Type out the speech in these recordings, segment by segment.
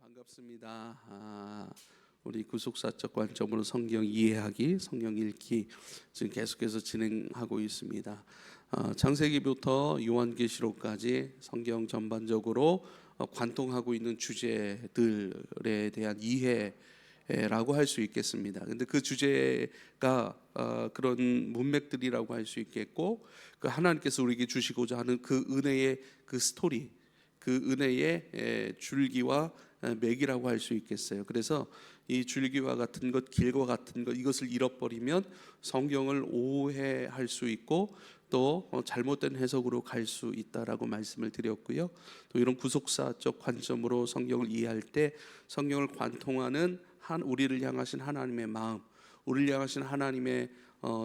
반갑습니다. 우리 구속사적 관점으로 성경 이해하기, 성경 읽기 지금 계속해서 진행하고 있습니다. 창세기부터 요한계시록까지 성경 전반적으로 관통하고 있는 주제들에 대한 이해라고 할 수 있겠습니다. 근데 그 주제가 그런 문맥들이라고 할 수 있겠고, 그 하나님께서 우리에게 주시고자 하는 그 은혜의 그 스토리, 그 은혜의 줄기와 맥이라고 할 수 있겠어요. 그래서 이 줄기와 같은 것, 길과 같은 것, 이것을 잃어버리면 성경을 오해할 수 있고 또 잘못된 해석으로 갈 수 있다라고 말씀을 드렸고요. 또 이런 구속사적 관점으로 성경을 이해할 때 성경을 관통하는 우리를 향하신 하나님의 마음, 우리를 향하신 하나님의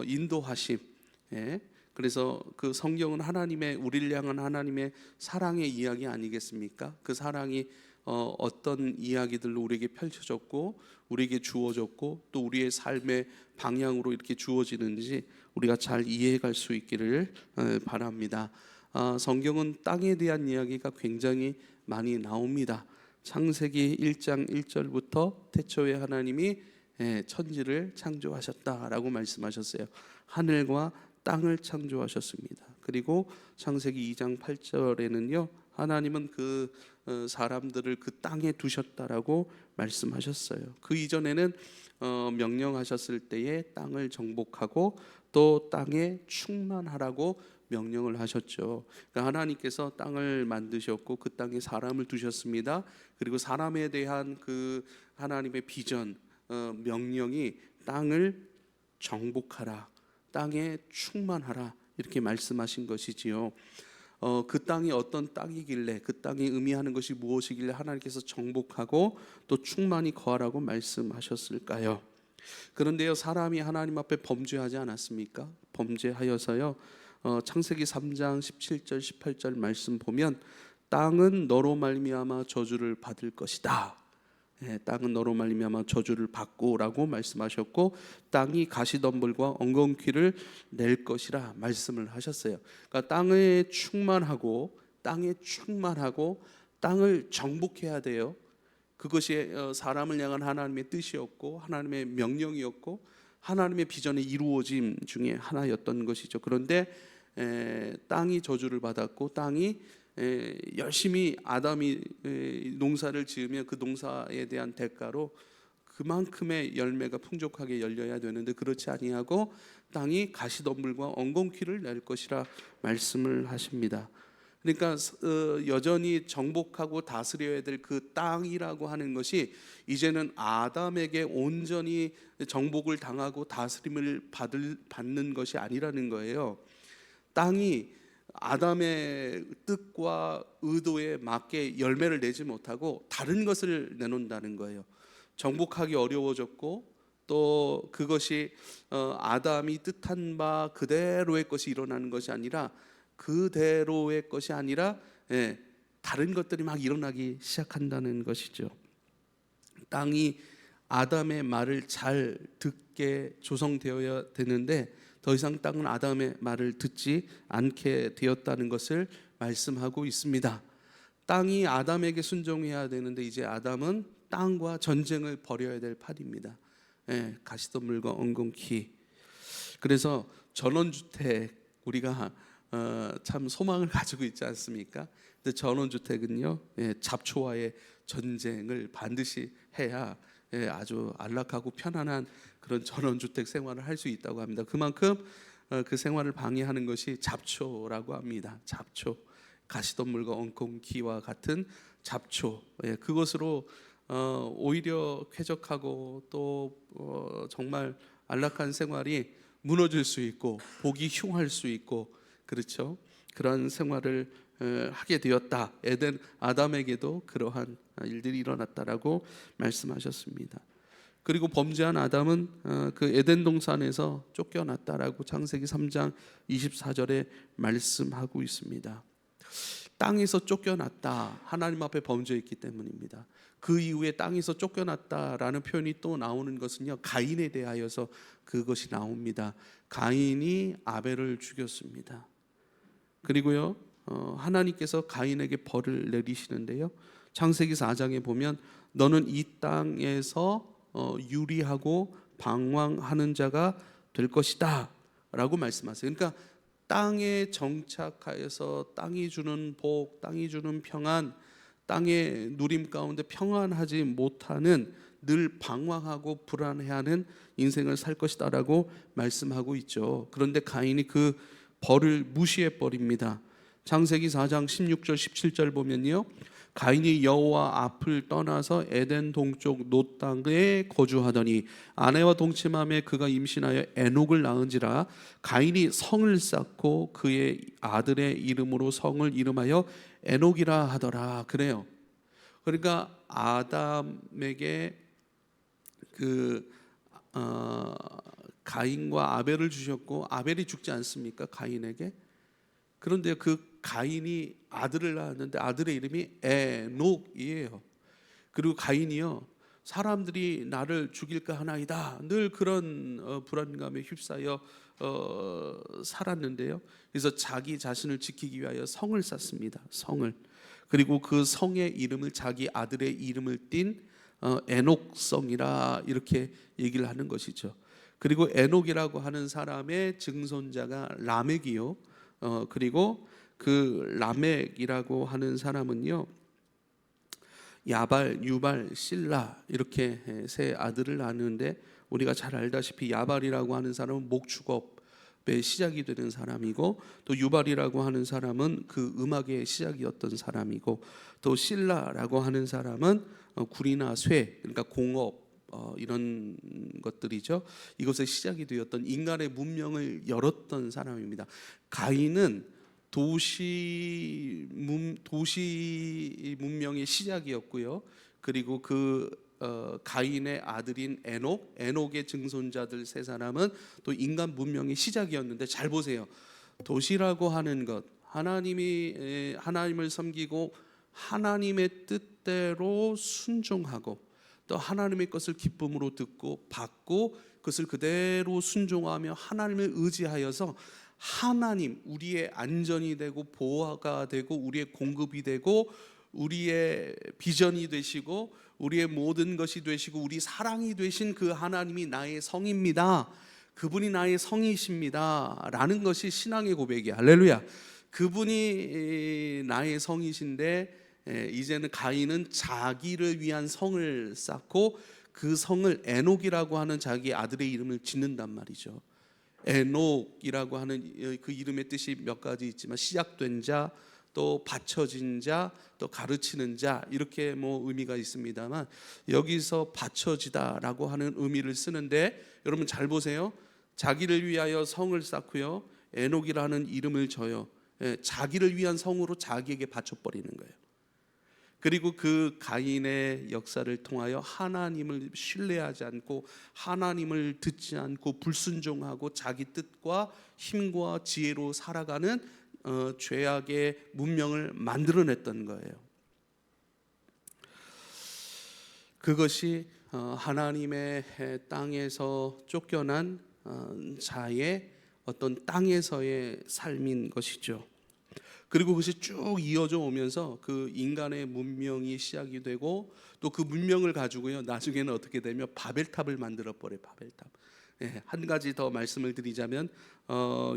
인도하심, 그래서 그 성경은 우리를 향한 하나님의 사랑의 이야기 아니겠습니까? 그 사랑이 어떤 이야기들로 우리에게 펼쳐졌고 우리에게 주어졌고 또 우리의 삶의 방향으로 이렇게 주어지는지 우리가 잘 이해해 갈 수 있기를 바랍니다. 성경은 땅에 대한 이야기가 굉장히 많이 나옵니다. 창세기 1장 1절부터 태초에 하나님이 천지를 창조하셨다라고 말씀하셨어요. 하늘과 땅을 창조하셨습니다. 그리고 창세기 2장 8절에는요, 하나님은 그 사람들을 그 땅에 두셨다라고 말씀하셨어요. 그 이전에는 명령하셨을 때에 땅을 정복하고 또 땅에 충만하라고 명령을 하셨죠. 그러니까 하나님께서 땅을 만드셨고 그 땅에 사람을 두셨습니다. 그리고 사람에 대한 그 하나님의 비전, 명령이 땅을 정복하라, 땅에 충만하라 이렇게 말씀하신 것이지요. 그 땅이 어떤 땅이길래, 그 땅이 의미하는 것이 무엇이길래 하나님께서 정복하고 또 충만히 거하라고 말씀하셨을까요? 그런데요, 사람이 하나님 앞에 범죄하지 않았습니까? 범죄하여서요, 창세기 3장 17절 18절 말씀 보면 땅은 너로 말미암아 저주를 받을 것이다. 땅은 너로 말미암아 저주를 받고라고 말씀하셨고, 땅이 가시덤불과 엉겅퀴를 낼 것이라 말씀을 하셨어요. 그러니까 땅에 충만하고 땅을 정복해야 돼요. 그것이 사람을 향한 하나님의 뜻이었고 하나님의 명령이었고 하나님의 비전의 이루어짐 중에 하나였던 것이죠. 그런데 땅이 저주를 받았고 땅이 열심히 아담이 농사를 지으면 그 농사에 대한 대가로 그만큼의 열매가 풍족하게 열려야 되는데 그렇지 아니하고 땅이 가시덤불과 엉겅퀴를 낼 것이라 말씀을 하십니다. 그러니까 여전히 정복하고 다스려야 될 그 땅이라고 하는 것이 이제는 아담에게 온전히 정복을 당하고 다스림을 받는 것이 아니라는 거예요. 땅이 아담의 뜻과 의도에 맞게 열매를 내지 못하고 다른 것을 내놓는다는 거예요. 정복하기 어려워졌고 또 그것이 아담이 뜻한 바 그대로의 것이 일어나는 것이 아니라 다른 것들이 막 일어나기 시작한다는 것이죠. 땅이 아담의 말을 잘 듣게 조성되어야 되는데 더 이상 땅은 아담의 말을 듣지 않게 되었다는 것을 말씀하고 있습니다. 땅이 아담에게 순종해야 되는데 이제 아담은 땅과 전쟁을 벌여야 될 판입니다. 가시덤불과 엉겅퀴. 그래서 전원주택 우리가 참 소망을 가지고 있지 않습니까? 근데 전원주택은요, 잡초와의 전쟁을 반드시 해야 아주 안락하고 편안한 그런 전원주택 생활을 할 수 있다고 합니다. 그만큼 그 생활을 방해하는 것이 잡초라고 합니다. 잡초, 가시덤불과 엉겅퀴와 같은 잡초, 그것으로 오히려 쾌적하고 또 정말 안락한 생활이 무너질 수 있고 보기 흉할 수 있고, 그렇죠? 그런 생활을 하게 되었다. 아담에게도 그러한 일들이 일어났다라고 말씀하셨습니다. 그리고 범죄한 아담은 그 에덴 동산에서 쫓겨났다라고 창세기 3장 24절에 말씀하고 있습니다. 땅에서 쫓겨났다. 하나님 앞에 범죄했기 때문입니다. 그 이후에 땅에서 쫓겨났다라는 표현이 또 나오는 것은요, 가인에 대하여서 그것이 나옵니다. 가인이 아벨을 죽였습니다. 그리고요, 하나님께서 가인에게 벌을 내리시는데요, 창세기 4장에 보면 너는 이 땅에서 유리하고 방황하는 자가 될 것이다 라고 말씀하세요. 그러니까 땅에 정착하여서 땅이 주는 복, 땅이 주는 평안, 땅의 누림 가운데 평안하지 못하는, 늘 방황하고 불안해하는 인생을 살 것이다 라고 말씀하고 있죠. 그런데 가인이 그 벌을 무시해 버립니다. 창세기 4장 16절 17절 보면요, 가인이 여호와 앞을 떠나서 에덴 동쪽 놋 땅에 거주하더니 아내와 동침함에 그가 임신하여 에녹을 낳은지라. 가인이 성을 쌓고 그의 아들의 이름으로 성을 이름하여 에녹이라 하더라. 그래요. 그러니까 아담에게 가인과 아벨을 주셨고 아벨이 죽지 않습니까? 가인에게. 그런데 그 가인이 아들을 낳았는데 아들의 이름이 에녹이에요. 그리고 가인이요, 사람들이 나를 죽일까 하나이다, 늘 그런 불안감에 휩싸여 살았는데요. 그래서 자기 자신을 지키기 위하여 성을 쌓습니다. 성을. 그리고 그 성의 이름을 자기 아들의 이름을 띤 에녹성이라 이렇게 얘기를 하는 것이죠. 그리고 에녹이라고 하는 사람의 증손자가 라멕이요. 그리고 그 라멕이라고 하는 사람은요, 야발, 유발, 실라 이렇게 세 아들을 낳았는데, 우리가 잘 알다시피 야발이라고 하는 사람은 목축업의 시작이 되는 사람이고, 또 유발이라고 하는 사람은 그 음악의 시작이었던 사람이고, 또 실라라고 하는 사람은 굴이나 쇠, 그러니까 공업 이런 것들이죠. 이것의 시작이 되었던 인간의 문명을 열었던 사람입니다. 가인은 도시 문명의 시작이었고요. 그리고 가인의 아들인 에녹의 증손자들 세 사람은 또 인간 문명의 시작이었는데, 잘 보세요. 도시라고 하는 것, 하나님을 섬기고 하나님의 뜻대로 순종하고, 또 하나님의 것을 기쁨으로 듣고 받고 그것을 그대로 순종하며 하나님을 의지하여서 하나님, 우리의 안전이 되고 보호가 되고 우리의 공급이 되고 우리의 비전이 되시고 우리의 모든 것이 되시고 우리 사랑이 되신 그 하나님이 나의 성입니다, 그분이 나의 성이십니다 라는 것이 신앙의 고백이야. 할렐루야. 그분이 나의 성이신데, 이제는 가인은 자기를 위한 성을 쌓고 그 성을 에녹이라고 하는 자기 아들의 이름을 짓는단 말이죠. 에녹이라고 하는 그 이름의 뜻이 몇 가지 있지만, 시작된 자, 또 받쳐진 자, 또 가르치는 자, 이렇게 의미가 있습니다만, 여기서 받쳐지다라고 하는 의미를 쓰는데, 여러분 잘 보세요. 자기를 위하여 성을 쌓고요, 에녹이라는 이름을 줘요. 자기를 위한 성으로 자기에게 바쳐버리는 거예요. 그리고 그 가인의 역사를 통하여 하나님을 신뢰하지 않고 하나님을 듣지 않고 불순종하고 자기 뜻과 힘과 지혜로 살아가는 죄악의 문명을 만들어냈던 거예요. 그것이 하나님의 땅에서 쫓겨난 자의 어떤 땅에서의 삶인 것이죠. 그리고 그것이 쭉 이어져 오면서 그 인간의 문명이 시작이 되고, 또 그 문명을 가지고요, 나중에는 어떻게 되면 바벨탑을 만들어 버려요. 바벨탑. 한 가지 더 말씀을 드리자면,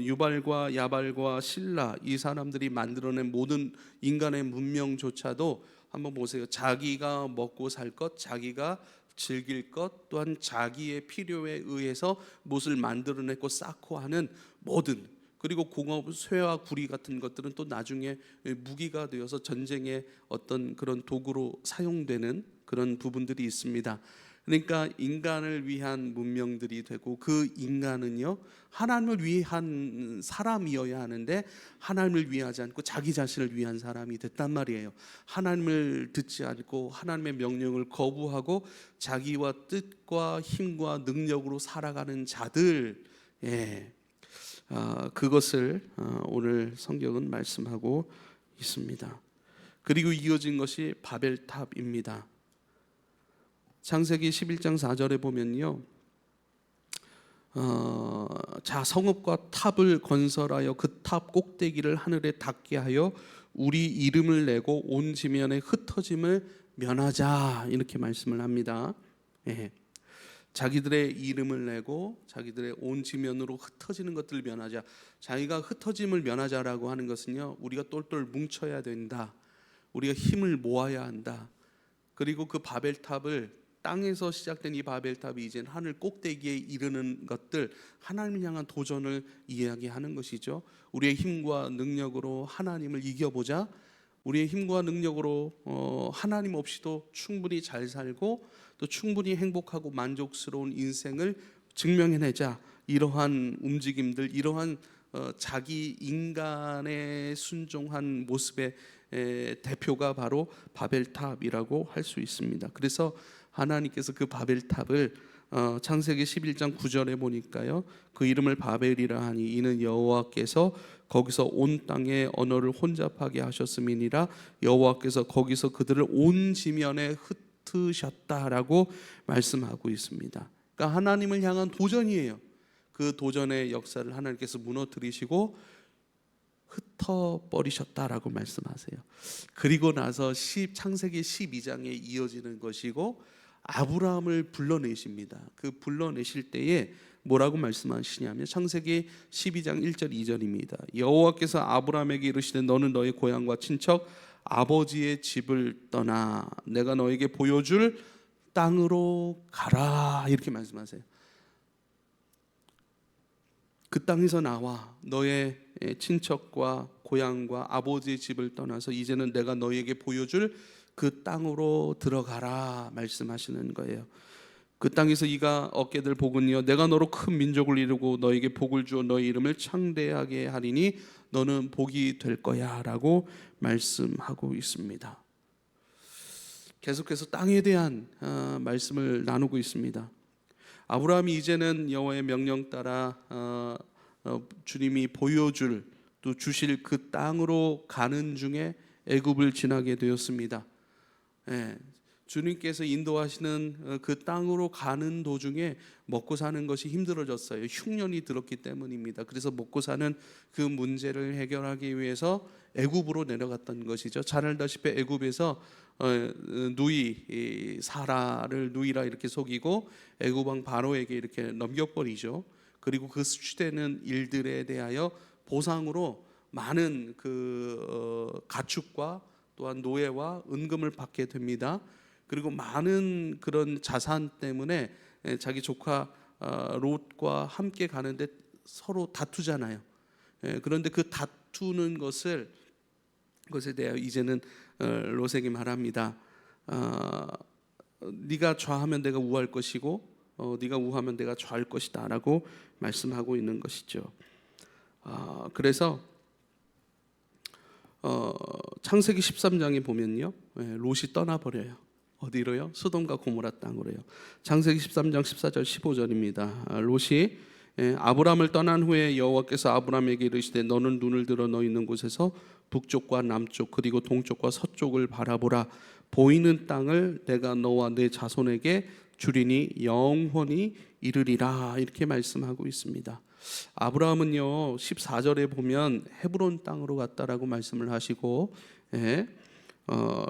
유발과 야발과 실라, 이 사람들이 만들어낸 모든 인간의 문명조차도 한번 보세요. 자기가 먹고 살 것, 자기가 즐길 것, 또한 자기의 필요에 의해서 무엇을 만들어내고 쌓고 하는 모든, 그리고 공업, 쇠와 구리 같은 것들은 또 나중에 무기가 되어서 전쟁의 어떤 그런 도구로 사용되는 그런 부분들이 있습니다. 그러니까 인간을 위한 문명들이 되고, 그 인간은요, 하나님을 위한 사람이어야 하는데 하나님을 위하지 않고 자기 자신을 위한 사람이 됐단 말이에요. 하나님을 듣지 않고 하나님의 명령을 거부하고 자기와 뜻과 힘과 능력으로 살아가는 자들, 그것을 오늘 성경은 말씀하고 있습니다. 그리고 이어진 것이 바벨탑입니다. 창세기 11장 4절에 보면요, 자 성읍과 탑을 건설하여 그 탑 꼭대기를 하늘에 닿게 하여 우리 이름을 내고 온 지면에 흩어짐을 면하자 이렇게 말씀을 합니다. 예. 자기들의 이름을 내고 자기들의 온 지면으로 흩어지는 것들을 면하자. 자기가 흩어짐을 면하자라고 하는 것은요, 우리가 똘똘 뭉쳐야 된다. 우리가 힘을 모아야 한다. 그리고 그 바벨탑을, 땅에서 시작된 이 바벨탑이 이제 하늘 꼭대기에 이르는 것들, 하나님을 향한 도전을 이야기하는 것이죠. 우리의 힘과 능력으로 하나님을 이겨보자. 우리의 힘과 능력으로 하나님 없이도 충분히 잘 살고 또 충분히 행복하고 만족스러운 인생을 증명해내자. 이러한 움직임들, 이러한 자기 인간의 순종한 모습의 대표가 바로 바벨탑이라고 할 수 있습니다. 그래서 하나님께서 그 바벨탑을 창세기 11장 9절에 보니까요, 그 이름을 바벨이라 하니 이는 여호와께서 거기서 온 땅의 언어를 혼잡하게 하셨음이니라. 여호와께서 거기서 그들을 온 지면에 흩으셨다라고 말씀하고 있습니다. 그러니까 하나님을 향한 도전이에요. 그 도전의 역사를 하나님께서 무너뜨리시고 흩어버리셨다라고 말씀하세요. 그리고 나서 창세기 12장에 이어지는 것이고, 아브라함을 불러내십니다. 그 불러내실 때에 뭐라고 말씀하시냐면 창세기 12장 1절 2절입니다. 여호와께서 아브라함에게 이르시되 너는 너의 고향과 친척 아버지의 집을 떠나 내가 너에게 보여줄 땅으로 가라 이렇게 말씀하세요. 그 땅에서 나와 너의 친척과 고향과 아버지의 집을 떠나서 이제는 내가 너에게 보여줄 그 땅으로 들어가라 말씀하시는 거예요. 그 땅에서 이가 얻게 될 복은요, 내가 너로 큰 민족을 이루고 너에게 복을 주어 너의 이름을 창대하게 하리니 너는 복이 될 거야 라고 말씀하고 있습니다. 계속해서 땅에 대한 말씀을 나누고 있습니다. 아브라함이 이제는 여호와의 명령 따라 주님이 보여줄 또 주실 그 땅으로 가는 중에 애굽을 지나게 되었습니다. 예, 주님께서 인도하시는 그 땅으로 가는 도중에 먹고 사는 것이 힘들어졌어요. 흉년이 들었기 때문입니다. 그래서 먹고 사는 그 문제를 해결하기 위해서 애굽으로 내려갔던 것이죠. 잘 알다시피 애굽에서 누이 사라를 누이라 이렇게 속이고 애굽 왕 바로에게 이렇게 넘겨버리죠. 그리고 그 수치되는 일들에 대하여 보상으로 많은 가축과 또한 노예와 은금을 받게 됩니다. 그리고 많은 그런 자산 때문에 자기 조카 롯과 함께 가는데 서로 다투잖아요. 그런데 그 다투는 것에 대하여 이제는 롯에게 말합니다. 네가 좌하면 내가 우할 것이고 네가 우하면 내가 좌할 것이다 라고 말씀하고 있는 것이죠. 그래서 창세기 13장에 보면요, 롯이 떠나버려요. 어디로요? 소돔과 고모라 땅으로요. 창세기 13장 14절 15절입니다. 롯이 아브람을 떠난 후에 여호와께서 아브람에게 이르시되 너는 눈을 들어 너 있는 곳에서 북쪽과 남쪽 그리고 동쪽과 서쪽을 바라보라. 보이는 땅을 내가 너와 내 자손에게 주리니 영원히 이르리라 이렇게 말씀하고 있습니다. 아브라함은요 14절에 보면 헤브론 땅으로 갔다라고 말씀을 하시고,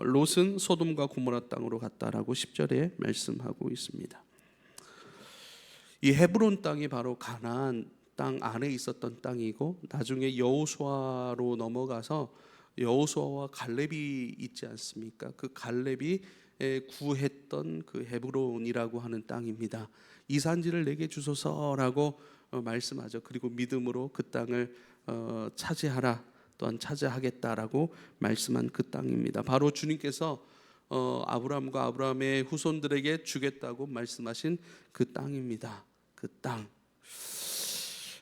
롯은 소돔과 고모라 땅으로 갔다라고 10절에 말씀하고 있습니다. 이 헤브론 땅이 바로 가나안 땅 안에 있었던 땅이고, 나중에 여호수아로 넘어가서 여호수아와 갈렙이 있지 않습니까? 그 갈렙이 구했던 그 헤브론이라고 하는 땅입니다. 이 산지를 내게 주소서라고 말씀하죠. 그리고 믿음으로 그 땅을 차지하라, 또한 차지하겠다라고 말씀한 그 땅입니다. 바로 주님께서 아브라함과 아브라함의 후손들에게 주겠다고 말씀하신 그 땅입니다. 그 땅.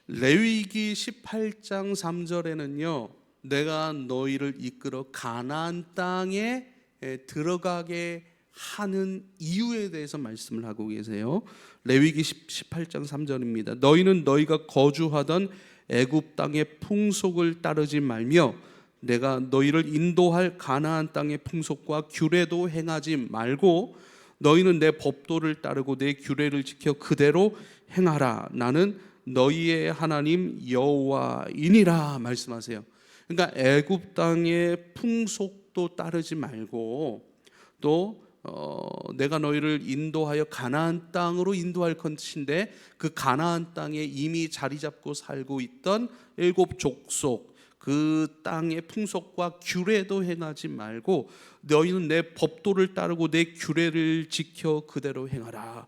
레위기 18장 3절에는요 내가 너희를 이끌어 가나안 땅에 들어가게 하는 이유에 대해서 말씀을 하고 계세요. 레위기 18장 3절입니다. 너희는 너희가 거주하던 애굽 땅의 풍속을 따르지 말며 내가 너희를 인도할 가나안 땅의 풍속과 규례도 행하지 말고 너희는 내 법도를 따르고 내 규례를 지켜 그대로 행하라. 나는 너희의 하나님 여호와이니라 말씀하세요. 그러니까 애굽 땅의 풍속도 따르지 말고 또 내가 너희를 인도하여 가나안 땅으로 인도할 것인데 그 가나안 땅에 이미 자리 잡고 살고 있던 일곱 족속 그 땅의 풍속과 규례도 행하지 말고 너희는 내 법도를 따르고 내 규례를 지켜 그대로 행하라.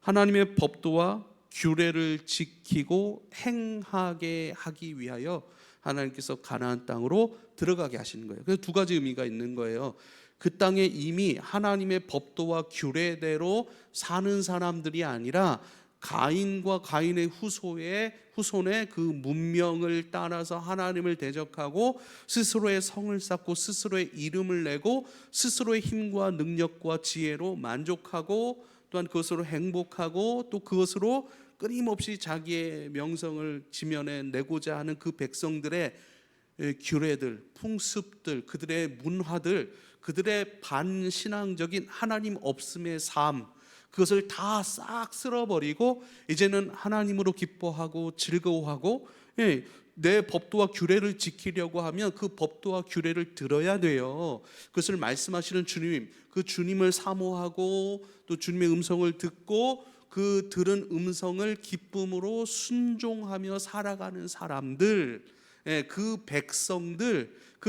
하나님의 법도와 규례를 지키고 행하게 하기 위하여 하나님께서 가나안 땅으로 들어가게 하시는 거예요. 그래서 두 가지 의미가 있는 거예요. 그 땅에 이미 하나님의 법도와 규례대로 사는 사람들이 아니라 가인과 가인의 후손의 그 문명을 따라서 하나님을 대적하고 스스로의 성을 쌓고 스스로의 이름을 내고 스스로의 힘과 능력과 지혜로 만족하고 또한 그것으로 행복하고 또 그것으로 끊임없이 자기의 명성을 지면에 내고자 하는 그 백성들의 규례들, 풍습들, 그들의 문화들, 그들의 반신앙적인 하나님 없음의 삶, 그것을 다 싹 쓸어버리고 이제는 하나님으로 기뻐하고 즐거워하고 내 법도와 규례를 지키려고 하면 그 법도와 규례를 들어야 돼요. 그것을 말씀하시는 주님, 그 주님을 사모하고 또 주님의 음성을 듣고 그 들은 음성을 기쁨으로 순종하며 살아가는 사람들, 그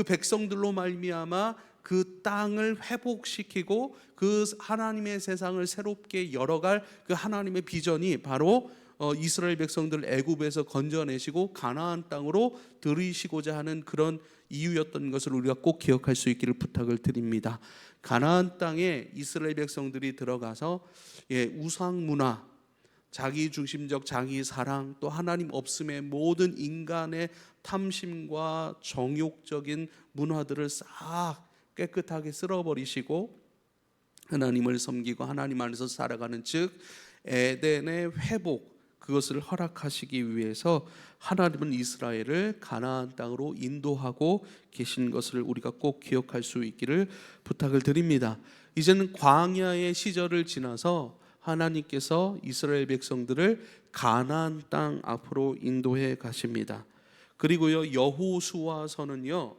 백성들로 말미암아 그 땅을 회복시키고 그 하나님의 세상을 새롭게 열어갈 그 하나님의 비전이 바로 이스라엘 백성들 애굽에서 건져내시고 가나안 땅으로 들이시고자 하는 그런 이유였던 것을 우리가 꼭 기억할 수 있기를 부탁을 드립니다. 가나안 땅에 이스라엘 백성들이 들어가서 우상 문화, 자기 중심적 자기 사랑, 또 하나님 없음의 모든 인간의 탐심과 정욕적인 문화들을 싹 깨끗하게 쓸어버리시고 하나님을 섬기고 하나님 안에서 살아가는 즉 에덴의 회복, 그것을 허락하시기 위해서 하나님은 이스라엘을 가나안 땅으로 인도하고 계신 것을 우리가 꼭 기억할 수 있기를 부탁을 드립니다. 이제는 광야의 시절을 지나서 하나님께서 이스라엘 백성들을 가나안 땅 앞으로 인도해 가십니다. 그리고요 여호수아서는요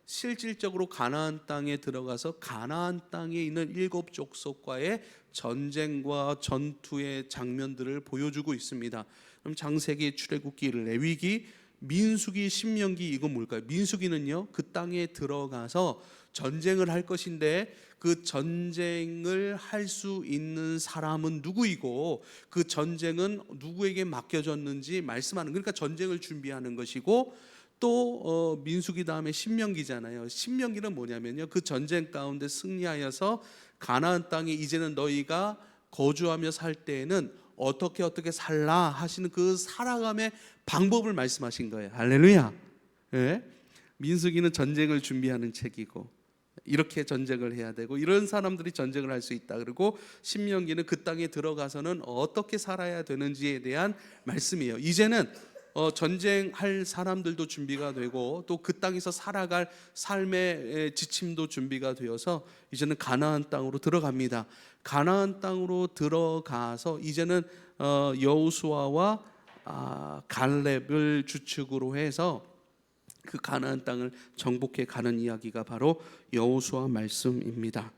실질적으로 가나안 땅에 들어가서 가나안 땅에 있는 일곱 족속과의 전쟁과 전투의 장면들을 보여주고 있습니다. 그럼 창세기, 출애굽기, 레위기, 민수기, 신명기, 이건 뭘까요? 민수기는요 그 땅에 들어가서 전쟁을 할 것인데 그 전쟁을 할 수 있는 사람은 누구이고 그 전쟁은 누구에게 맡겨졌는지 말씀하는, 그러니까 전쟁을 준비하는 것이고, 또 민수기 다음에 신명기잖아요. 신명기는 뭐냐면요 그 전쟁 가운데 승리하여서 가나안 땅에 이제는 너희가 거주하며 살 때에는 어떻게 살라 하시는 그 살아감의 방법을 말씀하신 거예요. 할렐루야. 민수기는 전쟁을 준비하는 책이고 이렇게 전쟁을 해야 되고 이런 사람들이 전쟁을 할 수 있다. 그리고 신명기는 그 땅에 들어가서는 어떻게 살아야 되는지에 대한 말씀이에요. 이제는 전쟁할 사람들도 준비가 되고 또 그 땅에서 살아갈 삶의 지침도 준비가 되어서 이제는 가나안 땅으로 들어갑니다. 가나안 땅으로 들어가서 이제는 여호수아와 갈렙을 주축으로 해서 그 가나안 땅을 정복해 가는 이야기가 바로 여호수아 말씀입니다.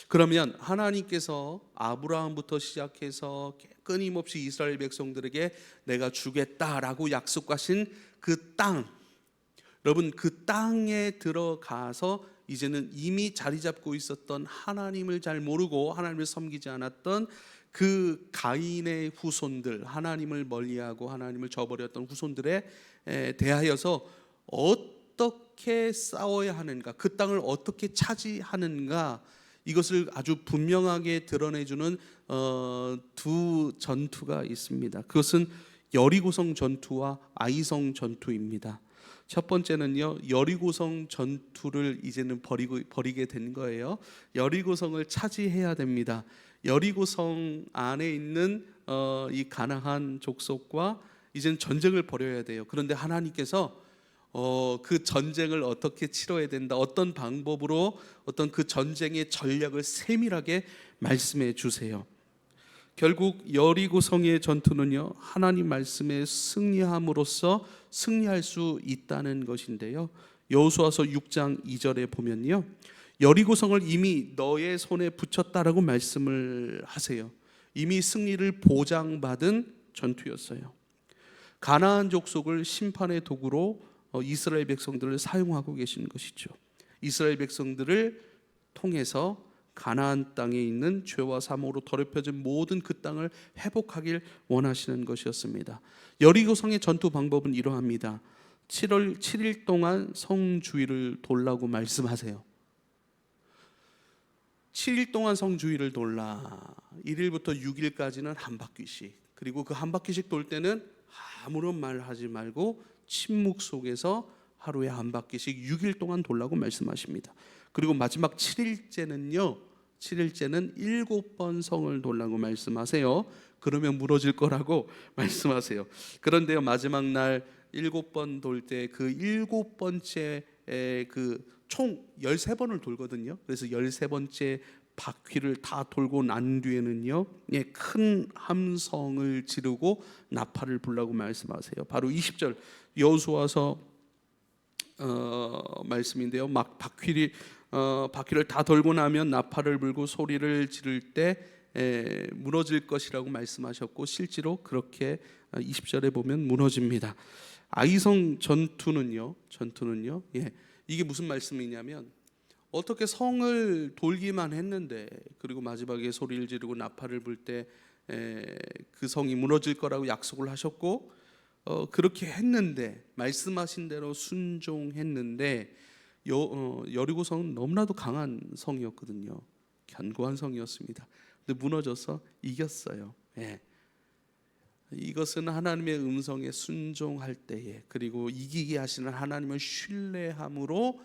그러면 하나님께서 아브라함부터 시작해서 끊임없이 이스라엘 백성들에게 내가 주겠다라고 약속하신 그 땅, 여러분 그 땅에 들어가서 이제는 이미 자리 잡고 있었던 하나님을 잘 모르고 하나님을 섬기지 않았던 그 가인의 후손들, 하나님을 멀리하고 하나님을 저버렸던 후손들에 대하여서 어떻게 싸워야 하는가, 그 땅을 어떻게 차지하는가, 이것을 아주 분명하게 드러내주는 두 전투가 있습니다. 그것은 여리고성 전투와 아이성 전투입니다. 첫 번째는요 여리고성 전투를 이제는 버리게 된 거예요. 여리고성을 차지해야 됩니다. 여리고성 안에 있는 이 가나안 족속과 이제는 전쟁을 벌여야 돼요. 그런데 하나님께서 그 전쟁을 어떻게 치러야 된다, 어떤 방법으로 어떤 그 전쟁의 전략을 세밀하게 말씀해 주세요. 결국 여리고성의 전투는요, 하나님 말씀에 승리함으로써 승리할 수 있다는 것인데요. 여호수아서 6장 2절에 보면요, 여리고성을 이미 너의 손에 붙였다라고 말씀을 하세요. 이미 승리를 보장받은 전투였어요. 가나안 족속을 심판의 도구로 이스라엘 백성들을 사용하고 계신 것이죠. 이스라엘 백성들을 통해서 가나안 땅에 있는 죄와 사모로 더럽혀진 모든 그 땅을 회복하길 원하시는 것이었습니다. 여리고성의 전투 방법은 이러합니다. 7일 동안 성 주위를 돌라고 말씀하세요. 7일 동안 성 주위를 돌라. 1일부터 6일까지는 한 바퀴씩. 그리고 그 한 바퀴씩 돌 때는 아무런 말 하지 말고 침묵 속에서 하루에 한 바퀴씩 6일 동안 돌라고 말씀하십니다. 그리고 마지막 7일째는요, 7일째는 7번 성을 돌라고 말씀하세요. 그러면 무너질 거라고 말씀하세요. 그런데요, 마지막 날 7번 돌 때 그 7번째 총 13번을 돌거든요. 그래서 13번째 바퀴를 다 돌고 난 뒤에는요, 큰 함성을 지르고 나팔을 불라고 말씀하세요. 바로 20절 여호수아서 말씀인데요. 막 바퀴를 다 돌고 나면 나팔을 불고 소리를 지를 때 무너질 것이라고 말씀하셨고, 실제로 그렇게 20절에 보면 무너집니다. 아이성 전투는요, 이게 무슨 말씀이냐면, 어떻게 성을 돌기만 했는데, 그리고 마지막에 소리를 지르고 나팔을 불 때 그 성이 무너질 거라고 약속을 하셨고, 그렇게 했는데, 말씀하신 대로 순종했는데, 여리고성은 너무나도 강한 성이었거든요. 견고한 성이었습니다. 근데 무너져서 이겼어요. 이것은 하나님의 음성에 순종할 때에, 그리고 이기게 하시는 하나님을 신뢰함으로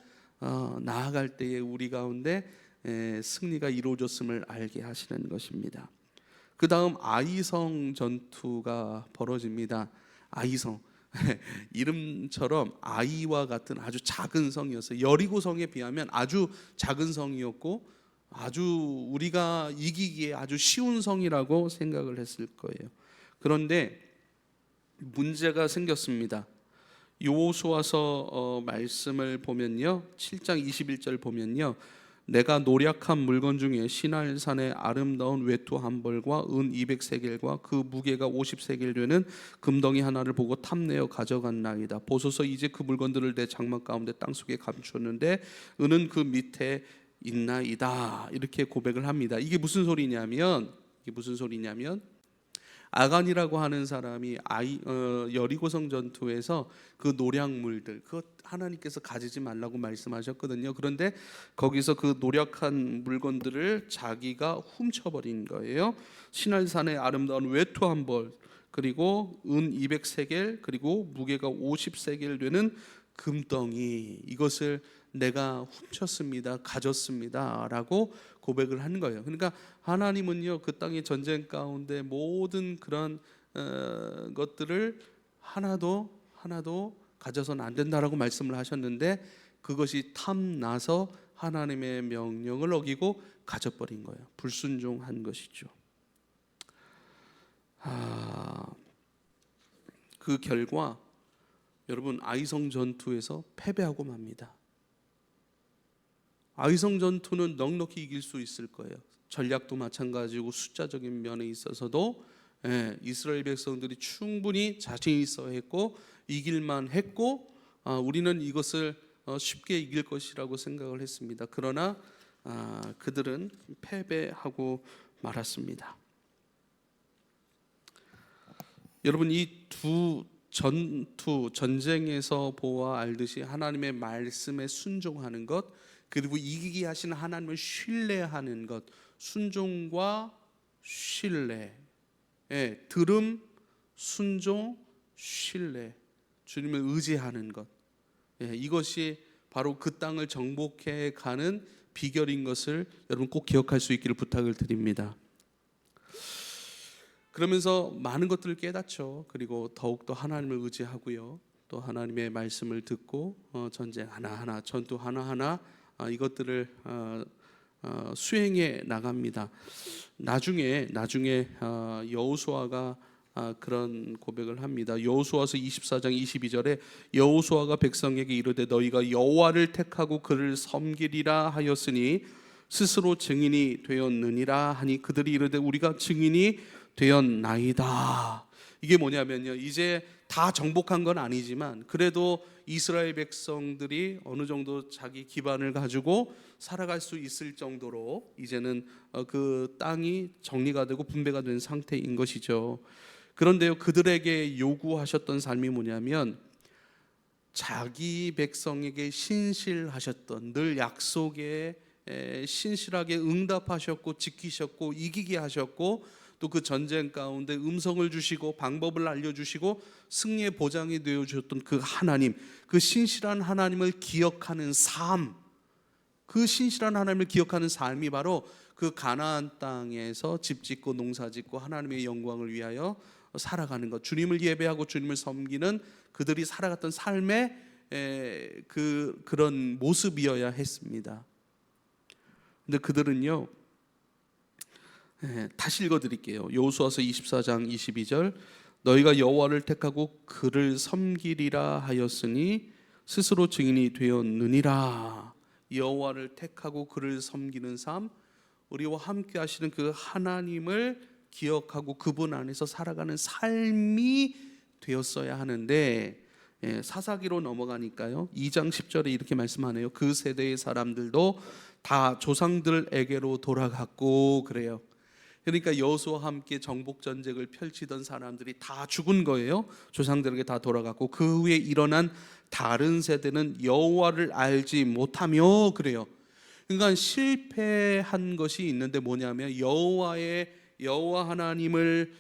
나아갈 때에 우리 가운데 승리가 이루어졌음을 알게 하시는 것입니다. 그 다음 아이성 전투가 벌어집니다. 아이성, 이름처럼 아이와 같은 아주 작은 성이었어요. 여리고성에 비하면 아주 작은 성이었고, 아주 우리가 이기기에 아주 쉬운 성이라고 생각을 했을 거예요. 그런데 문제가 생겼습니다. 여호수아서 말씀을 보면요, 7장 21절 보면요, 내가 노략한 물건 중에 시날산의 아름다운 외투 한 벌과 은 200세겔과 그 무게가 50세겔 되는 금덩이 하나를 보고 탐내어 가져간나이다. 보소서, 이제 그 물건들을 내 장막 가운데 땅속에 감추었는데 은은 그 밑에 있나이다. 이렇게 고백을 합니다. 이게 무슨 소리냐면 아간이라고 하는 사람이 여리고성 전투에서 그 노략물들, 그것 하나님께서 가지지 말라고 말씀하셨거든요. 그런데 거기서 그 노략한 물건들을 자기가 훔쳐버린 거예요. 시날산의 아름다운 외투 한 벌, 그리고 은 200세겔, 그리고 무게가 50세겔 되는 금덩이, 이것을 내가 훔쳤습니다, 가졌습니다 라고 고백을 한 거예요. 그러니까 하나님은요, 그 땅의 전쟁 가운데 모든 그런 것들을 하나도 가져서는 안 된다라고 말씀을 하셨는데, 그것이 탐나서 하나님의 명령을 어기고 가져버린 거예요. 불순종한 것이죠. 그 결과 여러분, 아이성 전투에서 패배하고 맙니다. 아이성 전투는 넉넉히 이길 수 있을 거예요. 전략도 마찬가지고 숫자적인 면에 있어서도 이스라엘 백성들이 충분히 자신 있어 했고 이길만 했고, 우리는 이것을 쉽게 이길 것이라고 생각을 했습니다. 그러나 그들은 패배하고 말았습니다. 여러분, 이 두 전쟁에서 보아 알듯이 하나님의 말씀에 순종하는 것, 그리고 이기게 하시는 하나님을 신뢰하는 것, 순종과 신뢰, 들음, 순종, 신뢰, 주님을 의지하는 것, 이것이 바로 그 땅을 정복해 가는 비결인 것을 여러분 꼭 기억할 수 있기를 부탁을 드립니다. 그러면서 많은 것들을 깨닫죠. 그리고 더욱더 하나님을 의지하고요, 또 하나님의 말씀을 듣고 전쟁 하나하나, 전투 하나하나 이것들을 수행해 나갑니다. 나중에 여호수아가 그런 고백을 합니다. 여호수아서 24장 22절에 여호수아가 백성에게 이르되 너희가 여호와를 택하고 그를 섬기리라 하였으니 스스로 증인이 되었느니라 하니 그들이 이르되 우리가 증인이 되었나이다. 이게 뭐냐면요, 이제 다 정복한 건 아니지만 그래도 이스라엘 백성들이 어느 정도 자기 기반을 가지고 살아갈 수 있을 정도로 이제는 그 땅이 정리가 되고 분배가 된 상태인 것이죠. 그런데요, 그들에게 요구하셨던 삶이 뭐냐면 자기 백성에게 신실하셨던, 늘 약속에 신실하게 응답하셨고 지키셨고 이기게 하셨고, 또 그 전쟁 가운데 음성을 주시고 방법을 알려주시고 승리의 보장이 되어주셨던 그 하나님, 그 신실한 하나님을 기억하는 삶, 그 신실한 하나님을 기억하는 삶이 바로 그 가나안 땅에서 집 짓고 농사 짓고 하나님의 영광을 위하여 살아가는 것, 주님을 예배하고 주님을 섬기는 그들이 살아갔던 삶의 그런 모습이어야 했습니다. 근데 그들은요, 다시 읽어드릴게요. 여호수아서 24장 22절 너희가 여호와를 택하고 그를 섬기리라 하였으니 스스로 증인이 되었느니라. 여호와를 택하고 그를 섬기는 삶, 우리와 함께 하시는 그 하나님을 기억하고 그분 안에서 살아가는 삶이 되었어야 하는데, 사사기로 넘어가니까요 2장 10절에 이렇게 말씀하네요. 그 세대의 사람들도 다 조상들에게로 돌아갔고 그래요. 그러니까 여호수아와 함께 정복 전쟁을 펼치던 사람들이 다 죽은 거예요. 조상들에게 다 돌아갔고 그 후에 일어난 다른 세대는 여호와를 알지 못하며 그래요. 그러니까 실패한 것이 있는데 뭐냐면 여호와 하나님을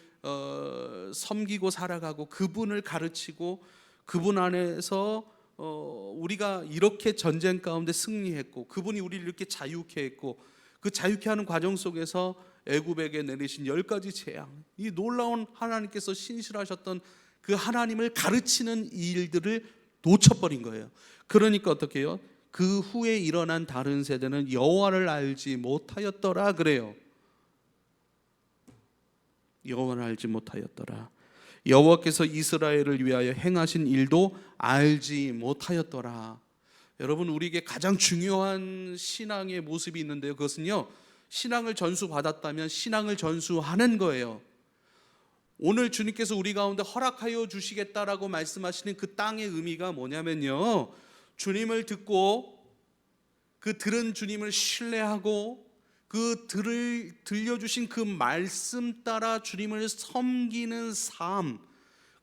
섬기고 살아가고 그분을 가르치고 그분 안에서 우리가 이렇게 전쟁 가운데 승리했고 그분이 우리를 이렇게 자유케 했고 그 자유케 하는 과정 속에서 애굽에게 내리신 10가지 재앙, 이 놀라운 하나님께서 신실하셨던 그 하나님을 가르치는 일들을 놓쳐버린 거예요. 그러니까 어떻게 해요? 그 후에 일어난 다른 세대는 여호와를 알지 못하였더라 그래요. 여호와를 알지 못하였더라. 여호와께서 이스라엘을 위하여 행하신 일도 알지 못하였더라. 여러분, 우리에게 가장 중요한 신앙의 모습이 있는데요, 그것은요, 신앙을 전수받았다면 신앙을 전수하는 거예요. 오늘 주님께서 우리 가운데 허락하여 주시겠다라고 말씀하시는 그 땅의 의미가 뭐냐면요, 주님을 듣고 그 들은 주님을 신뢰하고 그 들려주신 그 말씀 따라 주님을 섬기는 삶,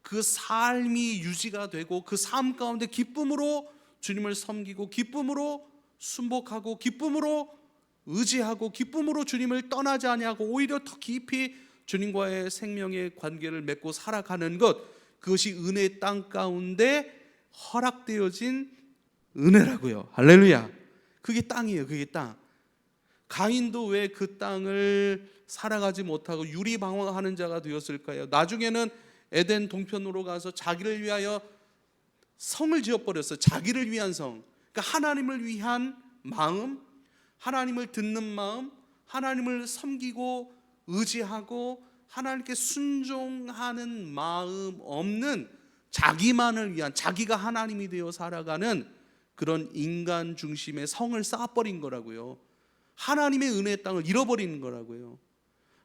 그 삶이 유지가 되고 그 삶 가운데 기쁨으로 주님을 섬기고 기쁨으로 순복하고 기쁨으로 의지하고 기쁨으로 주님을 떠나지 아니하고 오히려 더 깊이 주님과의 생명의 관계를 맺고 살아가는 것, 그것이 은혜의 땅 가운데 허락되어진 은혜라고요. 할렐루야. 그게 땅이에요. 그게 땅. 가인도 왜 그 땅을 살아가지 못하고 유리방황하는 자가 되었을까요? 나중에는 에덴 동편으로 가서 자기를 위하여 성을 지어버렸어요. 자기를 위한 성. 그러니까 하나님을 위한 마음, 하나님을 듣는 마음, 하나님을 섬기고 의지하고 하나님께 순종하는 마음 없는 자기만을 위한, 자기가 하나님이 되어 살아가는 그런 인간 중심의 성을 쌓아버린 거라고요. 하나님의 은혜의 땅을 잃어버리는 거라고요.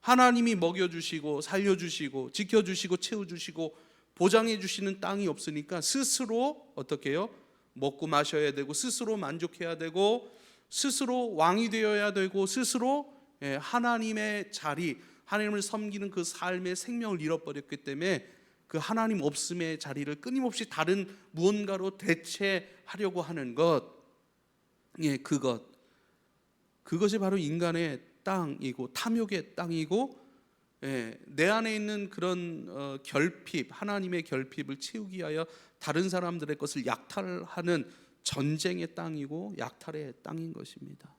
하나님이 먹여주시고 살려주시고 지켜주시고 채워주시고 보장해주시는 땅이 없으니까 스스로 어떻게 해요? 먹고 마셔야 되고 스스로 만족해야 되고 스스로 왕이 되어야 되고 스스로 하나님의 자리, 하나님을 섬기는 그 삶의 생명을 잃어버렸기 때문에 그 하나님 없음의 자리를 끊임없이 다른 무언가로 대체하려고 하는 것, 그것이 바로 인간의 땅이고 탐욕의 땅이고, 내 안에 있는 그런 결핍, 하나님의 결핍을 채우기 위하여 다른 사람들의 것을 약탈하는 전쟁의 땅이고 약탈의 땅인 것입니다.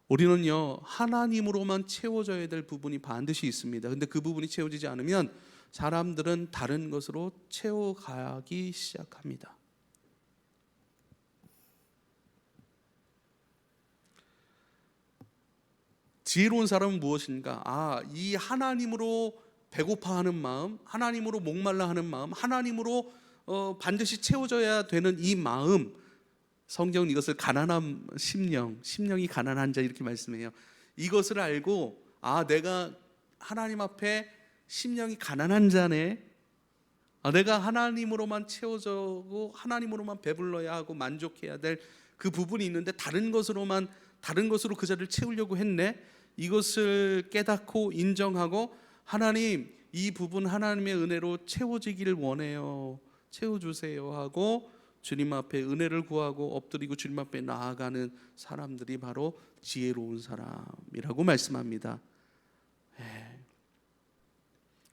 우리는요, 하나님으로만 채워져야 될 부분이 반드시 있습니다. 근데 그 부분이 채워지지 않으면 사람들은 다른 것으로 채워가기 시작합니다. 지혜로운 사람은 무엇인가? 이 하나님으로 배고파하는 마음, 하나님으로 목말라 하는 마음, 하나님으로 반드시 채워져야 되는 이 마음, 성경은 이것을 가난한 심령이 가난한 자 이렇게 말씀해요. 이것을 알고 내가 하나님 앞에 심령이 가난한 자네, 내가 하나님으로만 채워져고 하나님으로만 배불러야 하고 만족해야 될 그 부분이 있는데 다른 것으로 그 자리를 채우려고 했네. 이것을 깨닫고 인정하고 하나님, 이 부분 하나님의 은혜로 채워지기를 원해요, 채워주세요 하고 주님 앞에 은혜를 구하고 엎드리고 주님 앞에 나아가는 사람들이 바로 지혜로운 사람이라고 말씀합니다.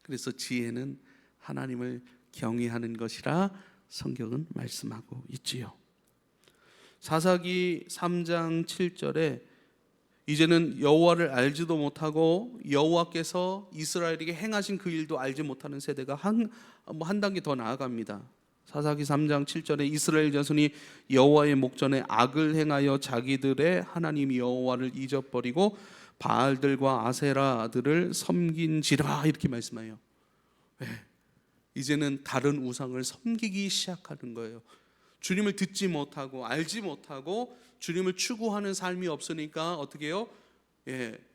그래서 지혜는 하나님을 경외하는 것이라 성경은 말씀하고 있지요. 사사기 3장 7절에 이제는 여호와를 알지도 못하고 여호와께서 이스라엘에게 행하신 그 일도 알지 못하는 세대가 한 단계 더 나아갑니다. 사사기 3장 7절에 이스라엘 자손이 여호와의 목전에 악을 행하여 자기들의 하나님 여호와를 잊어버리고 바알들과 아세라들을 섬긴지라 이렇게 말씀해요. 이제는 다른 우상을 섬기기 시작하는 거예요. 주님을 듣지 못하고 알지 못하고 주님을 추구하는 삶이 없으니까 어떻게 해요?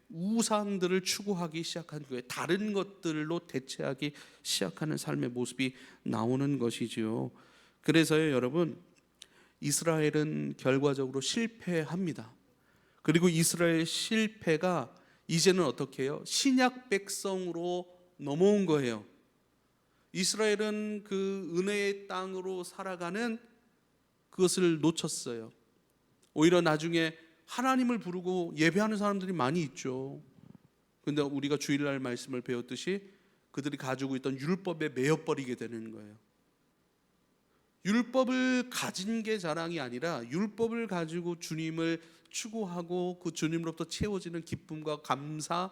우상들을 추구하기 시작한 거예요. 다른 것들로 대체하기 시작하는 삶의 모습이 나오는 것이지요. 그래서요, 여러분, 이스라엘은 결과적으로 실패합니다. 그리고 이스라엘 실패가 이제는 어떻게 해요? 신약 백성으로 넘어온 거예요. 이스라엘은 그 은혜의 땅으로 살아가는 그것을 놓쳤어요. 오히려 나중에 하나님을 부르고 예배하는 사람들이 많이 있죠. 그런데 우리가 주일날 말씀을 배웠듯이 그들이 가지고 있던 율법에 매여버리게 되는 거예요. 율법을 가진 게 자랑이 아니라 율법을 가지고 주님을 추구하고 그 주님으로부터 채워지는 기쁨과 감사,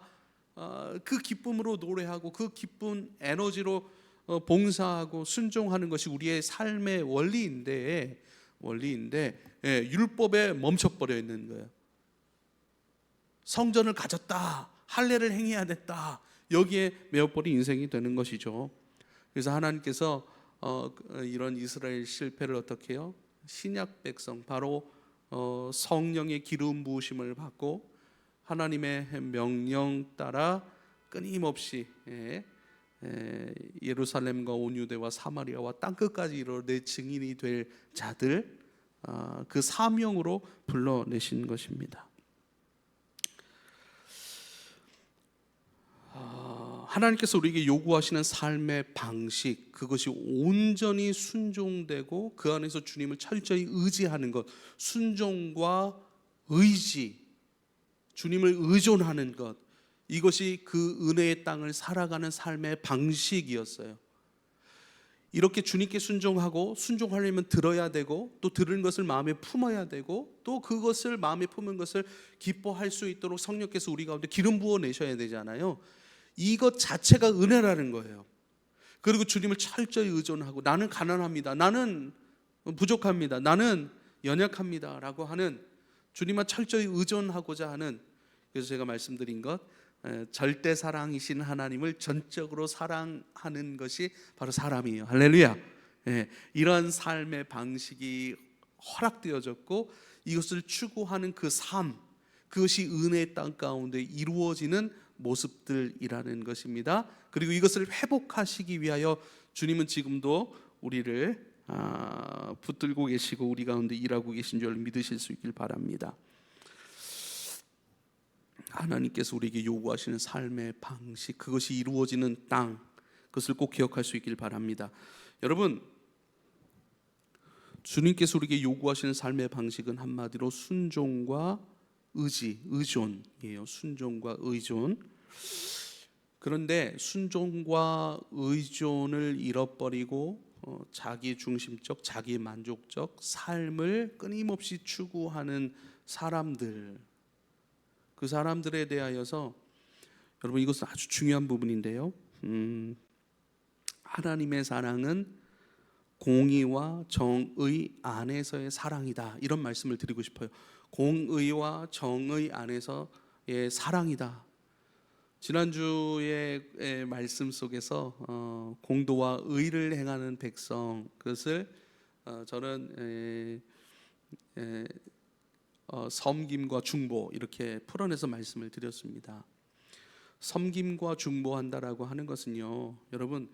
그 기쁨으로 노래하고 그 기쁜 에너지로 봉사하고 순종하는 것이 우리의 삶의 원리인데 율법에 멈춰버려 있는 거예요. 성전을 가졌다, 할례를 행해야 됐다, 여기에 매여버린 인생이 되는 것이죠. 그래서 하나님께서 이런 이스라엘 실패를 어떻게 해요? 신약 백성, 바로 성령의 기름 부으심을 받고 하나님의 명령 따라 끊임없이 예루살렘과 온 유대와 사마리아와 땅끝까지 이르러 내 증인이 될 자들, 그 사명으로 불러내신 것입니다. 하나님께서 우리에게 요구하시는 삶의 방식, 그것이 온전히 순종되고 그 안에서 주님을 철저히 의지하는 것, 순종과 의지, 주님을 의존하는 것, 이것이 그 은혜의 땅을 살아가는 삶의 방식이었어요. 이렇게 주님께 순종하려면 들어야 되고, 또 들은 것을 마음에 품어야 되고, 또 그것을 마음에 품은 것을 기뻐할 수 있도록 성령께서 우리 가운데 기름 부어 내셔야 되잖아요. 이것 자체가 은혜라는 거예요. 그리고 주님을 철저히 의존하고, 나는 가난합니다, 나는 부족합니다, 나는 연약합니다 라고 하는, 주님만 철저히 의존하고자 하는, 그래서 제가 말씀드린 것, 절대 사랑이신 하나님을 전적으로 사랑하는 것이 바로 사람이에요. 할렐루야. 이런 삶의 방식이 허락되어졌고 이것을 추구하는 그 삶, 그것이 은혜의 땅 가운데 이루어지는 모습들이라는 것입니다. 그리고 이것을 회복하시기 위하여 주님은 지금도 우리를 붙들고 계시고 우리 가운데 일하고 계신 줄 믿으실 수 있길 바랍니다. 하나님께서 우리에게 요구하시는 삶의 방식, 그것이 이루어지는 땅, 그것을 꼭 기억할 수 있길 바랍니다. 여러분, 주님께서 우리에게 요구하시는 삶의 방식은 한마디로 순종과 의존이에요. 순종과 의존. 그런데 순종과 의존을 잃어버리고 자기 중심적, 자기 만족적 삶을 끊임없이 추구하는 사람들, 그 사람들에 대하여서 여러분, 이것은 아주 중요한 부분인데요. 하나님의 사랑은 공의와 정의 안에서의 사랑이다, 이런 말씀을 드리고 싶어요. 공의와 정의 안에서 사랑이다. 지난주의 말씀 속에서 공도와 의를 행하는 백성, 그것을 저는 섬김과 중보 이렇게 풀어내서 말씀을 드렸습니다. 섬김과 중보한다라고 하는 것은요, 여러분,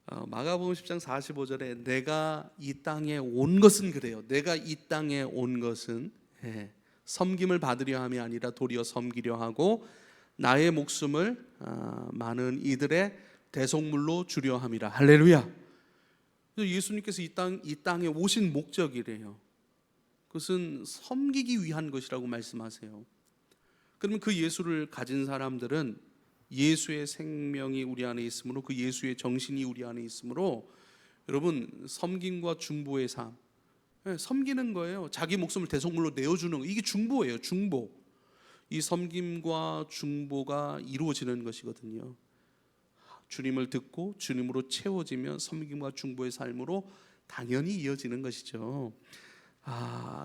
마가복음 10장 45절에 내가 이 땅에 온 것은 그래요. 내가 이 땅에 온 것은 섬김을 받으려 함이 아니라 도리어 섬기려 하고 나의 목숨을 많은 이들의 대속물로 주려 함이라. 할렐루야. 예수님께서 이 땅에 오신 목적이래요. 그것은 섬기기 위한 것이라고 말씀하세요. 그러면 그 예수를 가진 사람들은 예수의 생명이 우리 안에 있으므로, 그 예수의 정신이 우리 안에 있으므로, 여러분, 섬김과 중보의 삶, 섬기는 거예요. 자기 목숨을 대속물로 내어주는 거, 이게 중보예요. 중보. 이 섬김과 중보가 이루어지는 것이거든요. 주님을 듣고 주님으로 채워지면 섬김과 중보의 삶으로 당연히 이어지는 것이죠.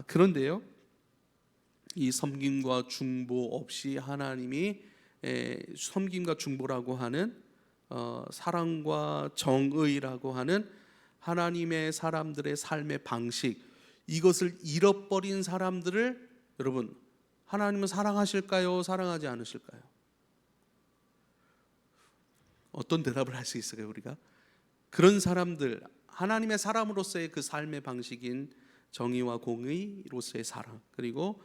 그런데요, 이 섬김과 중보 없이 하나님이 섬김과 중보라고 하는 사랑과 정의라고 하는 하나님의 사람들의 삶의 방식, 이것을 잃어버린 사람들을 여러분, 하나님은 사랑하실까요? 사랑하지 않으실까요? 어떤 대답을 할 수 있을까요? 우리가 그런 사람들, 하나님의 사람으로서의 그 삶의 방식인 정의와 공의로서의 사랑, 그리고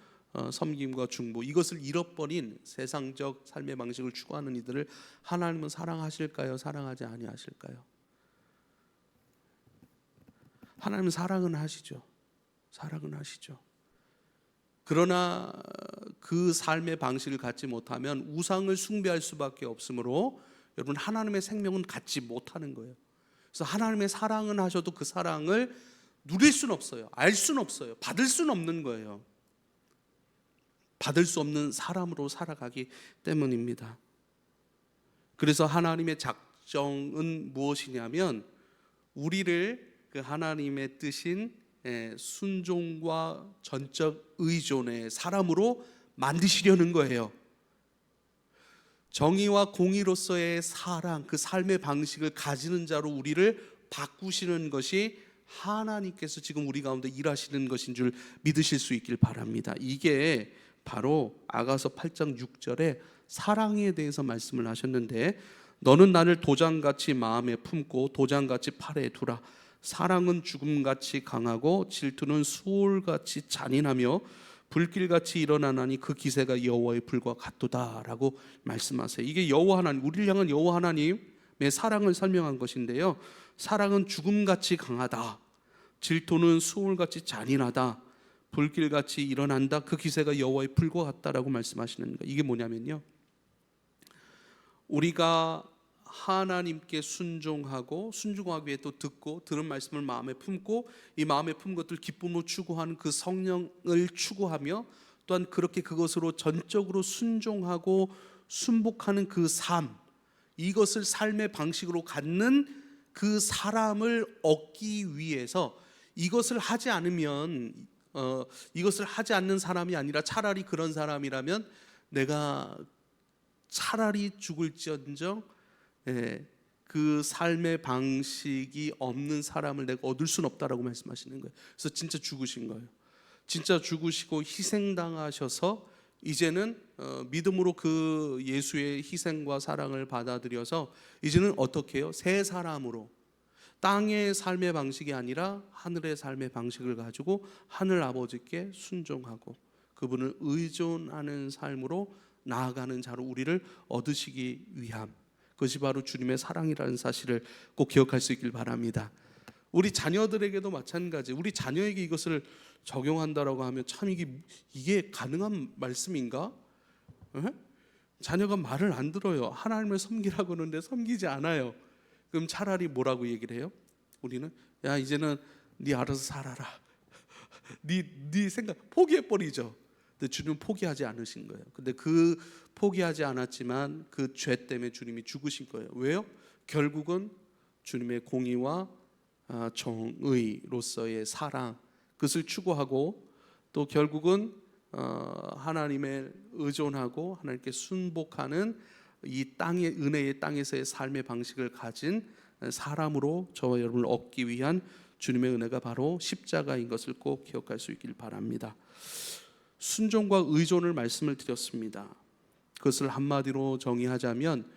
섬김과 중보, 이것을 잃어버린 세상적 삶의 방식을 추구하는 이들을 하나님은 사랑하실까요? 사랑하지 아니하실까요? 하나님은 사랑은 하시죠. 사랑은 하시죠. 그러나 그 삶의 방식을 갖지 못하면 우상을 숭배할 수밖에 없으므로 여러분, 하나님의 생명은 갖지 못하는 거예요. 그래서 하나님의 사랑은 하셔도 그 사랑을 누릴 수는 없어요. 알 수는 없어요. 받을 수는 없는 거예요. 받을 수 없는 사람으로 살아가기 때문입니다. 그래서 하나님의 작정은 무엇이냐면 우리를 그 하나님의 뜻인 순종과 전적 의존의 사람으로 만드시려는 거예요. 정의와 공의로서의 사랑, 그 삶의 방식을 가지는 자로 우리를 바꾸시는 것이 하나님께서 지금 우리 가운데 일하시는 것인 줄 믿으실 수 있길 바랍니다. 이게 바로 아가서 8장 6절에 사랑에 대해서 말씀을 하셨는데, 너는 나를 도장같이 마음에 품고 도장같이 팔에 두라. 사랑은 죽음같이 강하고 질투는 수올같이 잔인하며 불길같이 일어나나니 그 기세가 여호와의 불과 같도다라고 말씀하세요. 이게 여호와 하나님, 우리를 향한 여호와 하나님의 사랑을 설명한 것인데요, 사랑은 죽음같이 강하다, 질투는 수올같이 잔인하다, 불길같이 일어난다, 그 기세가 여호와의 불과 같다라고 말씀하시는 거예요. 이게 뭐냐면요, 우리가 하나님께 순종하고 순종하기 위해 또 듣고 들은 말씀을 마음에 품고 이 마음에 품 것들 기쁨으로 추구하는 그 성령을 추구하며 또한 그렇게 그것으로 전적으로 순종하고 순복하는 그 삶, 이것을 삶의 방식으로 갖는 그 사람을 얻기 위해서 이것을 하지 않으면 이것을 하지 않는 사람이 아니라 차라리 그런 사람이라면 내가 차라리 죽을지언정 그 삶의 방식이 없는 사람을 내가 얻을 수는 없다라고 말씀하시는 거예요. 그래서 진짜 죽으신 거예요. 진짜 죽으시고 희생당하셔서 이제는 믿음으로 그 예수의 희생과 사랑을 받아들여서 이제는 어떻게 해요? 새 사람으로 땅의 삶의 방식이 아니라 하늘의 삶의 방식을 가지고 하늘 아버지께 순종하고 그분을 의존하는 삶으로 나아가는 자로 우리를 얻으시기 위함, 그것이 바로 주님의 사랑이라는 사실을 꼭 기억할 수 있길 바랍니다. 우리 자녀들에게도 마찬가지. 우리 자녀에게 이것을 적용한다라고 하면 참 이게 가능한 말씀인가? 자녀가 말을 안 들어요. 하나님을 섬기라고 하는데 섬기지 않아요. 그럼 차라리 뭐라고 얘기를 해요? 우리는 야, 이제는 네 알아서 살아라. 네 생각 포기해버리죠. 근데 주님은 포기하지 않으신 거예요. 근데 그 포기하지 않았지만 그 죄 때문에 주님이 죽으신 거예요. 왜요? 결국은 주님의 공의와 정의로서의 사랑, 그것을 추구하고 또 결국은 하나님에 의존하고 하나님께 순복하는 이 땅의 은혜의 땅에서의 삶의 방식을 가진 사람으로 저와 여러분을 얻기 위한 주님의 은혜가 바로 십자가인 것을 꼭 기억할 수 있길 바랍니다. 순종과 의존을 말씀을 드렸습니다. 그것을 한마디로 정의하자면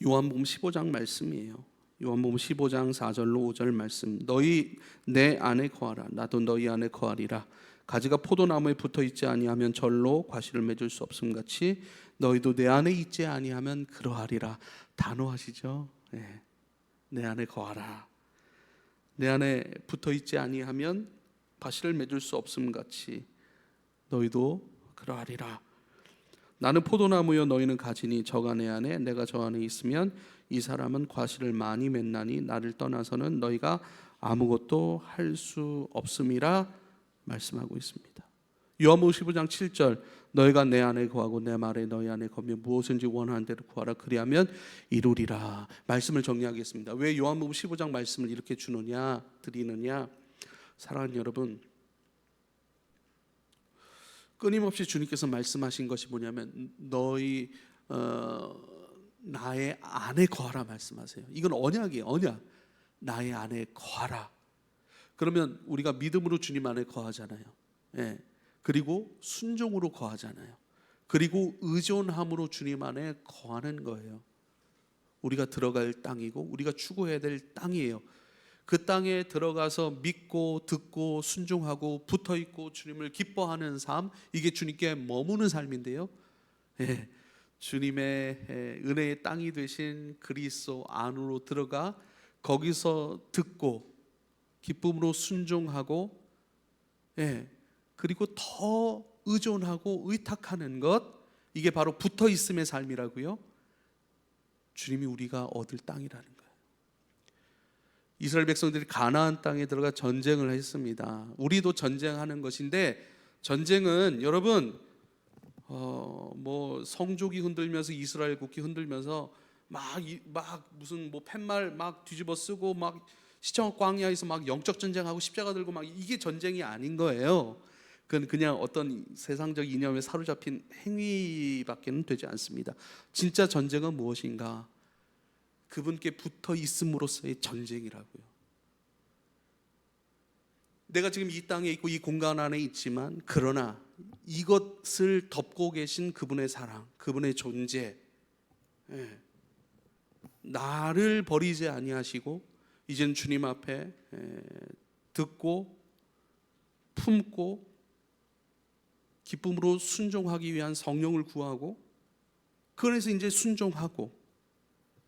요한복음 15장 말씀이에요. 요한복음 15장 4절로 5절 말씀. 너희 내 안에 거하라 나도 너희 안에 거하리라. 가지가 포도나무에 붙어 있지 아니하면 절로 과실을 맺을 수 없음 같이 너희도 내 안에 있지 아니하면 그러하리라. 단호하시죠? 내 안에 거하라. 내 안에 붙어 있지 아니하면 과실을 맺을 수 없음 같이 너희도 그러하리라. 나는 포도나무여 너희는 가지니 저가 내 안에 내가 저 안에 있으면 이 사람은 과실을 많이 맺나니 나를 떠나서는 너희가 아무것도 할 수 없음이라 말씀하고 있습니다. 요한복음 15장 7절 너희가 내 안에 거하고 내 말에 너희 안에 거하며 무엇인지 원하는 대로 구하라 그리하면 이루리라. 말씀을 정리하겠습니다. 왜 요한복음 15장 말씀을 이렇게 드리느냐? 사랑하는 여러분, 끊임없이 주님께서 말씀하신 것이 뭐냐면 너희 나의 안에 거하라 말씀하세요. 이건 언약이에요. 언약. 나의 안에 거하라. 그러면 우리가 믿음으로 주님 안에 거하잖아요. 그리고 순종으로 거하잖아요. 그리고 의존함으로 주님 안에 거하는 거예요. 우리가 들어갈 땅이고 우리가 추구해야 될 땅이에요. 그 땅에 들어가서 믿고 듣고 순종하고 붙어있고 주님을 기뻐하는 삶, 이게 주님께 머무는 삶인데요. 주님의 은혜의 땅이 되신 그리스도 안으로 들어가 거기서 듣고 기쁨으로 순종하고 그리고 더 의존하고 의탁하는 것, 이게 바로 붙어있음의 삶이라고요. 주님이 우리가 얻을 땅이라는 거예요. 이스라엘 백성들이 가나안 땅에 들어가 전쟁을 했습니다. 우리도 전쟁하는 것인데, 전쟁은 여러분 뭐 성족이 흔들면서 이스라엘 국기 흔들면서 막 무슨 뭐 팻말 막 뒤집어 쓰고 막 시청 광야에서 막 영적 전쟁하고 십자가 들고 막, 이게 전쟁이 아닌 거예요. 그건 그냥 어떤 세상적 이념에 사로잡힌 행위밖에는 되지 않습니다. 진짜 전쟁은 무엇인가? 그분께 붙어 있음으로써의 전쟁이라고요. 내가 지금 이 땅에 있고 이 공간 안에 있지만, 그러나 이것을 덮고 계신 그분의 사랑, 그분의 존재, 나를 버리지 아니하시고 이제는 주님 앞에 듣고 품고 기쁨으로 순종하기 위한 성령을 구하고, 그래서 이제 순종하고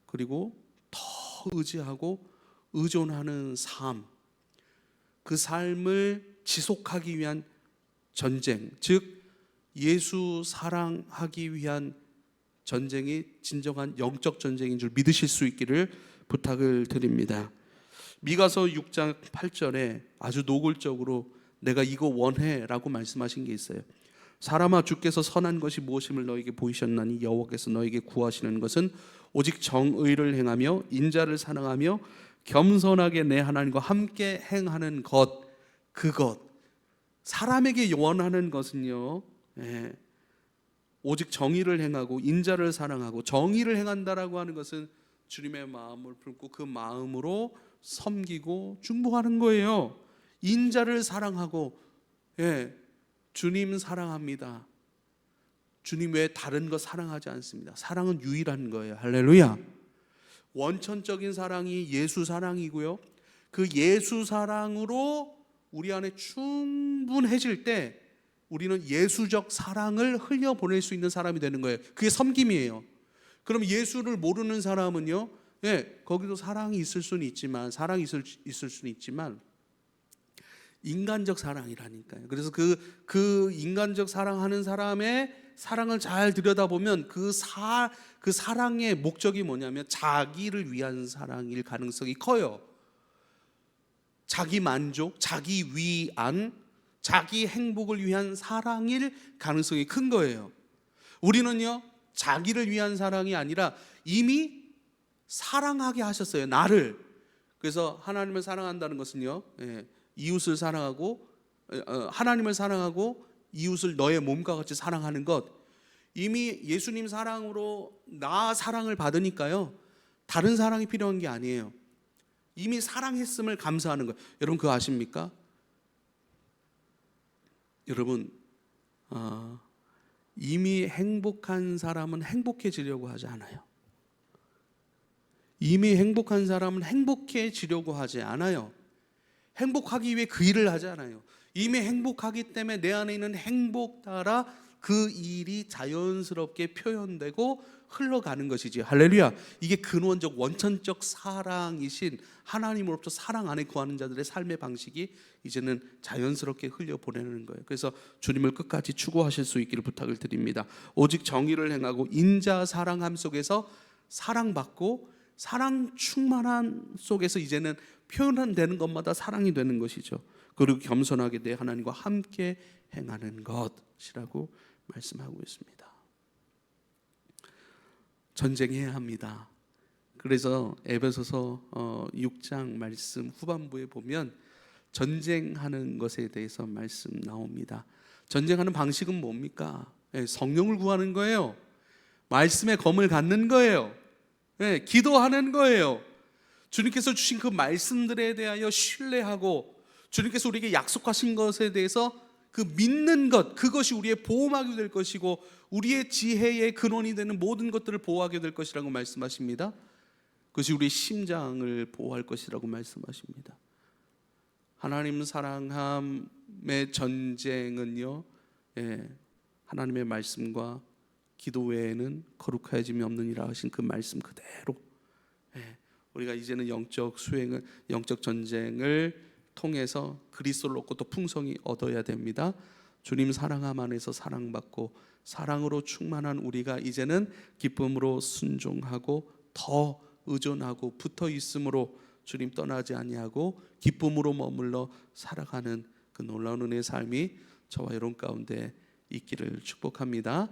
그리고 더 의지하고 의존하는 삶, 그 삶을 지속하기 위한 전쟁, 즉 예수 사랑하기 위한 전쟁이 진정한 영적 전쟁인 줄 믿으실 수 있기를 부탁을 드립니다. 미가서 6장 8절에 아주 노골적으로 내가 이거 원해 라고 말씀하신 게 있어요. 사람아, 주께서 선한 것이 무엇임을 너에게 보이셨나니 여호와께서 너에게 구하시는 것은 오직 정의를 행하며 인자를 사랑하며 겸손하게 내 하나님과 함께 행하는 것. 그것, 사람에게 원하는 것은요, 오직 정의를 행하고 인자를 사랑하고, 정의를 행한다라고 하는 것은 주님의 마음을 품고 그 마음으로 섬기고 중보하는 거예요. 인자를 사랑하고, 주님 사랑합니다. 주님 외에 다른 거 사랑하지 않습니다. 사랑은 유일한 거예요. 할렐루야. 원천적인 사랑이 예수 사랑이고요, 그 예수 사랑으로 우리 안에 충분해질 때 우리는 예수적 사랑을 흘려보낼 수 있는 사람이 되는 거예요. 그게 섬김이에요. 그럼 예수를 모르는 사람은요, 거기도 사랑이 있을 수는 있지만, 사랑이 있을 수는 있지만 인간적 사랑이라니까요. 그래서 그 인간적 사랑하는 사람의 사랑을 잘 들여다보면 그 사랑의 목적이 뭐냐면 자기를 위한 사랑일 가능성이 커요. 자기 만족, 자기 위안, 자기 행복을 위한 사랑일 가능성이 큰 거예요. 우리는요, 자기를 위한 사랑이 아니라 이미 사랑하게 하셨어요, 나를. 그래서 하나님을 사랑한다는 것은요, 이웃을 사랑하고 하나님을 사랑하고 이웃을 너의 몸과 같이 사랑하는 것, 이미 예수님 사랑으로 나 사랑을 받으니까요, 다른 사랑이 필요한 게 아니에요. 이미 사랑했음을 감사하는 거예요. 여러분 그거 아십니까? 여러분 이미 행복한 사람은 행복해지려고 하지 않아요. 이미 행복한 사람은 행복해지려고 하지 않아요. 행복하기 위해 그 일을 하지 않아요. 이미 행복하기 때문에 내 안에 있는 행복 따라 그 일이 자연스럽게 표현되고 흘러가는 것이지. 할렐루야. 이게 근원적 원천적 사랑이신 하나님으로부터 사랑 안에 거하는 자들의 삶의 방식이 이제는 자연스럽게 흘려보내는 거예요. 그래서 주님을 끝까지 추구하실 수 있기를 부탁을 드립니다. 오직 정의를 행하고 인자 사랑함 속에서 사랑받고 사랑 충만한 속에서 이제는 표현되는 것마다 사랑이 되는 것이죠. 그리고 겸손하게 내 하나님과 함께 행하는 것이라고 말씀하고 있습니다. 전쟁해야 합니다. 그래서 에베소서 6장 말씀 후반부에 보면 전쟁하는 것에 대해서 말씀 나옵니다. 전쟁하는 방식은 뭡니까? 성령을 구하는 거예요. 말씀의 검을 갖는 거예요. 기도하는 거예요. 주님께서 주신 그 말씀들에 대하여 신뢰하고 주님께서 우리에게 약속하신 것에 대해서 그 믿는 것, 그것이 우리의 보호막이 될 것이고 우리의 지혜의 근원이 되는 모든 것들을 보호하게 될 것이라고 말씀하십니다. 그것이 우리의 심장을 보호할 것이라고 말씀하십니다. 하나님 사랑함의 전쟁은요, 하나님의 말씀과 기도 외에는 거룩하여짐이 없느니라 하신 그 말씀 그대로 우리가 이제는 영적 수행을, 영적 전쟁을 통해서 그리스도를 얻고 또 풍성히 얻어야 됩니다. 주님 사랑함 안에서 사랑받고 사랑으로 충만한 우리가 이제는 기쁨으로 순종하고 더 의존하고 붙어 있음으로 주님 떠나지 아니하고 기쁨으로 머물러 살아가는 그 놀라운 은혜의 삶이 저와 여러분 가운데 있기를 축복합니다.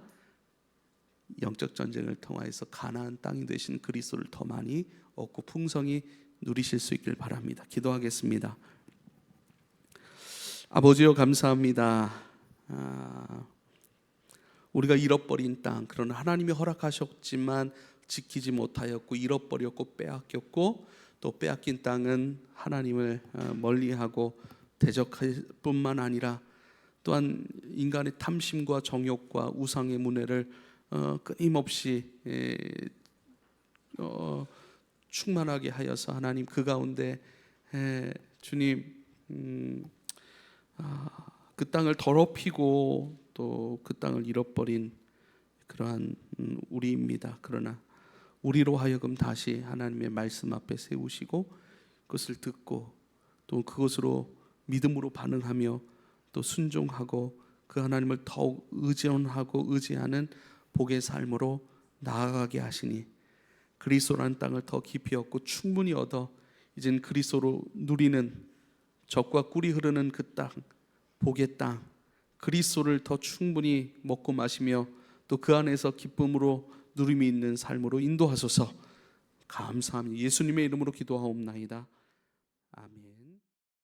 영적 전쟁을 통하여서 가나안 땅이 되신 그리스도를 더 많이 얻고 풍성히 누리실 수 있길 바랍니다. 기도하겠습니다. 아버지여 감사합니다. 우리가 잃어버린 땅, 그러나 하나님이 허락하셨지만 지키지 못하였고 잃어버렸고 빼앗겼고 또 빼앗긴 땅은 하나님을 멀리하고 대적할 뿐만 아니라 또한 인간의 탐심과 정욕과 우상의 문화를 끊임없이 충만하게 하여서 하나님 그 가운데 주님 그 땅을 더럽히고 또 그 땅을 잃어버린 그러한 우리입니다. 그러나 우리로 하여금 다시 하나님의 말씀 앞에 세우시고 그것을 듣고 또 그것으로 믿음으로 반응하며 또 순종하고 그 하나님을 더욱 의존하고 의지하는 복의 삶으로 나아가게 하시니 그리스도라는 땅을 더 깊이 얻고 충분히 얻어 이젠 그리스도로 누리는 젖과 꿀이 흐르는 그 땅, 복의 땅, 그리스도를 더 충분히 먹고 마시며 또 그 안에서 기쁨으로 누림이 있는 삶으로 인도하소서. 감사합니다. 예수님의 이름으로 기도하옵나이다. 아멘.